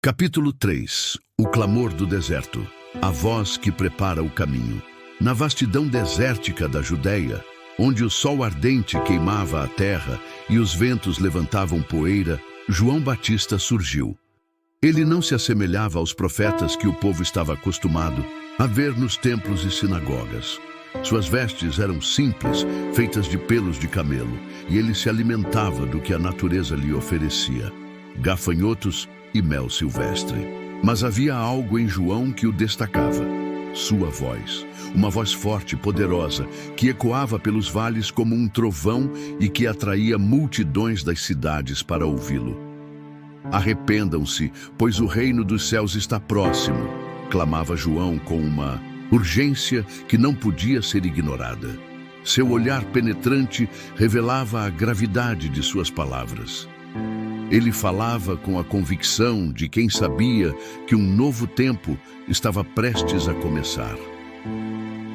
Capítulo 3. O clamor do deserto. A voz que prepara o caminho. Na vastidão desértica da Judéia, onde o sol ardente queimava a terra e os ventos levantavam poeira, João Batista surgiu. Ele não se assemelhava aos profetas que o povo estava acostumado a ver nos templos e sinagogas. Suas vestes eram simples, feitas de pelos de camelo, e ele se alimentava do que a natureza lhe oferecia: gafanhotos e mel silvestre. Mas havia algo em João que o destacava: sua voz. Uma voz forte, poderosa, que ecoava pelos vales como um trovão e que atraía multidões das cidades para ouvi-lo. Arrependam-se, pois o reino dos céus está próximo, clamava João com uma urgência que não podia ser ignorada. Seu olhar penetrante revelava a gravidade de suas palavras. Ele falava com a convicção de quem sabia que um novo tempo estava prestes a começar.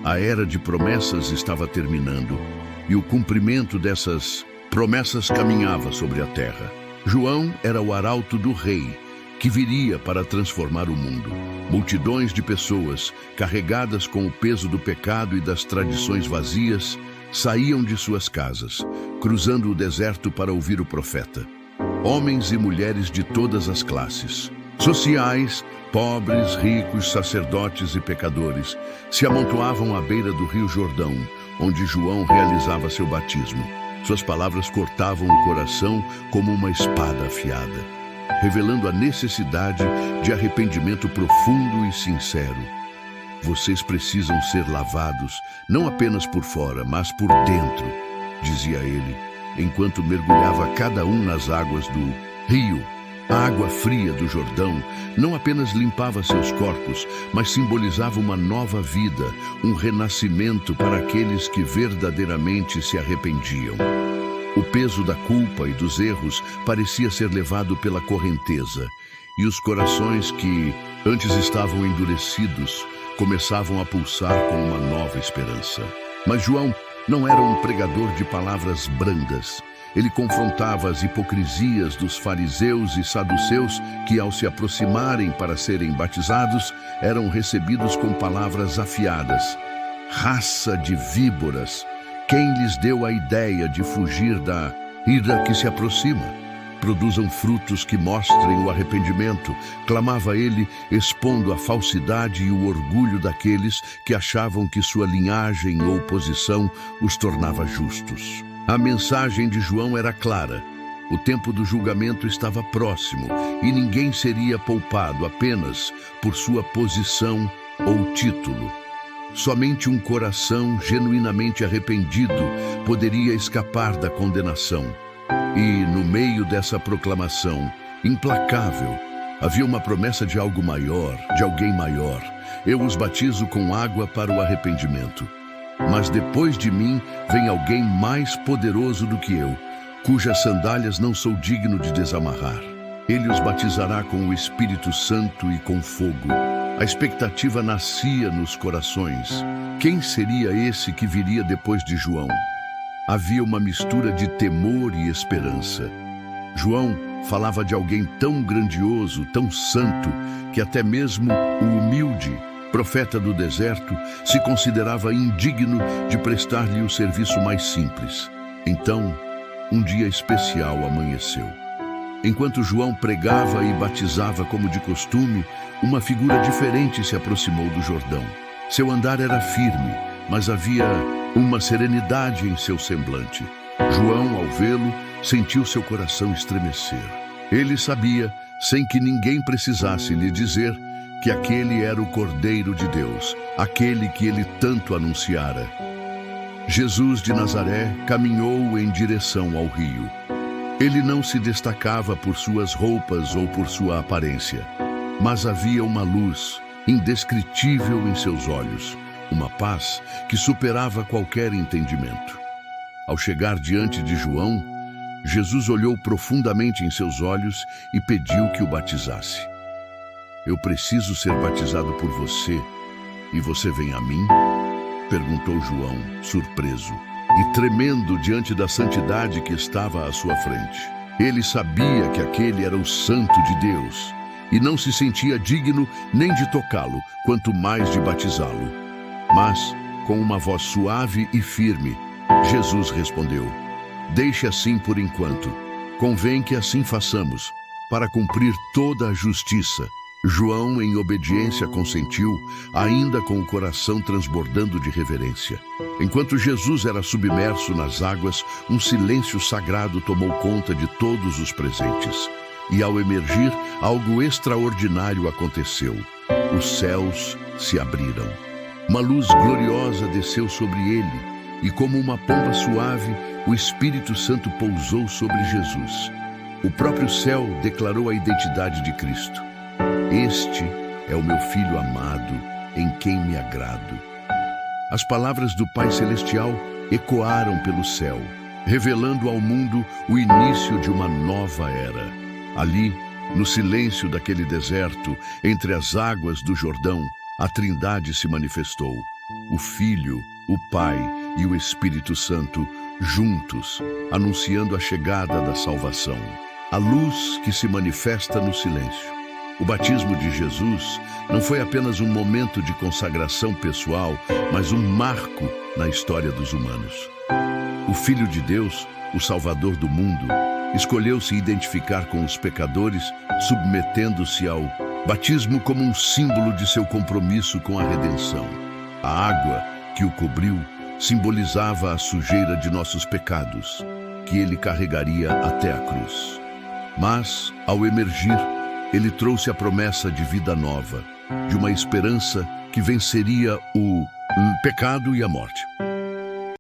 A era de promessas estava terminando e o cumprimento dessas promessas caminhava sobre a terra. João era o arauto do rei, que viria para transformar o mundo. Multidões de pessoas, carregadas com o peso do pecado e das tradições vazias, saíam de suas casas, cruzando o deserto para ouvir o profeta. Homens e mulheres de todas as classes, sociais, pobres, ricos, sacerdotes e pecadores, se amontoavam à beira do rio Jordão, onde João realizava seu batismo. Suas palavras cortavam o coração como uma espada afiada, revelando a necessidade de arrependimento profundo e sincero. Vocês precisam ser lavados, não apenas por fora, mas por dentro, dizia ele, enquanto mergulhava cada um nas águas do rio. A água fria do Jordão não apenas limpava seus corpos, mas simbolizava uma nova vida, um renascimento para aqueles que verdadeiramente se arrependiam. O peso da culpa e dos erros parecia ser levado pela correnteza, e os corações que antes estavam endurecidos começavam a pulsar com uma nova esperança. Mas João não era um pregador de palavras brandas. Ele confrontava as hipocrisias dos fariseus e saduceus que, ao se aproximarem para serem batizados, eram recebidos com palavras afiadas. Raça de víboras! Quem lhes deu a ideia de fugir da ira que se aproxima? Produzam frutos que mostrem o arrependimento, clamava ele, expondo a falsidade e o orgulho daqueles que achavam que sua linhagem ou posição os tornava justos. A mensagem de João era clara: o tempo do julgamento estava próximo e ninguém seria poupado apenas por sua posição ou título. Somente um coração genuinamente arrependido poderia escapar da condenação. E, no meio dessa proclamação implacável, havia uma promessa de algo maior, de alguém maior. Eu os batizo com água para o arrependimento. Mas depois de mim vem alguém mais poderoso do que eu, cujas sandálias não sou digno de desamarrar. Ele os batizará com o Espírito Santo e com fogo. A expectativa nascia nos corações. Quem seria esse que viria depois de João? Havia uma mistura de temor e esperança. João falava de alguém tão grandioso, tão santo, que até mesmo o humilde profeta do deserto se considerava indigno de prestar-lhe o serviço mais simples. Então, um dia especial amanheceu. Enquanto João pregava e batizava como de costume, uma figura diferente se aproximou do Jordão. Seu andar era firme, mas havia uma serenidade em seu semblante. João, ao vê-lo, sentiu seu coração estremecer. Ele sabia, sem que ninguém precisasse lhe dizer, que aquele era o Cordeiro de Deus, aquele que ele tanto anunciara. Jesus de Nazaré caminhou em direção ao rio. Ele não se destacava por suas roupas ou por sua aparência, mas havia uma luz indescritível em seus olhos, uma paz que superava qualquer entendimento. Ao chegar diante de João, Jesus olhou profundamente em seus olhos e pediu que o batizasse. Eu preciso ser batizado por você, e você vem a mim? Perguntou João, surpreso e tremendo diante da santidade que estava à sua frente. Ele sabia que aquele era o Santo de Deus, e não se sentia digno nem de tocá-lo, quanto mais de batizá-lo. Mas, com uma voz suave e firme, Jesus respondeu: Deixe assim por enquanto. Convém que assim façamos, para cumprir toda a justiça. João, em obediência, consentiu, ainda com o coração transbordando de reverência. Enquanto Jesus era submerso nas águas, um silêncio sagrado tomou conta de todos os presentes. E ao emergir, algo extraordinário aconteceu. Os céus se abriram. Uma luz gloriosa desceu sobre ele, e como uma pomba suave, o Espírito Santo pousou sobre Jesus. O próprio céu declarou a identidade de Cristo. Este é o meu Filho amado, em quem me agrado. As palavras do Pai Celestial ecoaram pelo céu, revelando ao mundo o início de uma nova era. Ali, no silêncio daquele deserto, entre as águas do Jordão, a Trindade se manifestou. O Filho, o Pai e o Espírito Santo, juntos, anunciando a chegada da salvação. A luz que se manifesta no silêncio. O batismo de Jesus não foi apenas um momento de consagração pessoal, mas um marco na história dos humanos. O Filho de Deus, o Salvador do mundo, escolheu se identificar com os pecadores, submetendo-se ao batismo como um símbolo de seu compromisso com a redenção. A água que o cobriu simbolizava a sujeira de nossos pecados, que ele carregaria até a cruz. Mas, ao emergir, ele trouxe a promessa de vida nova, de uma esperança que venceria o pecado e a morte.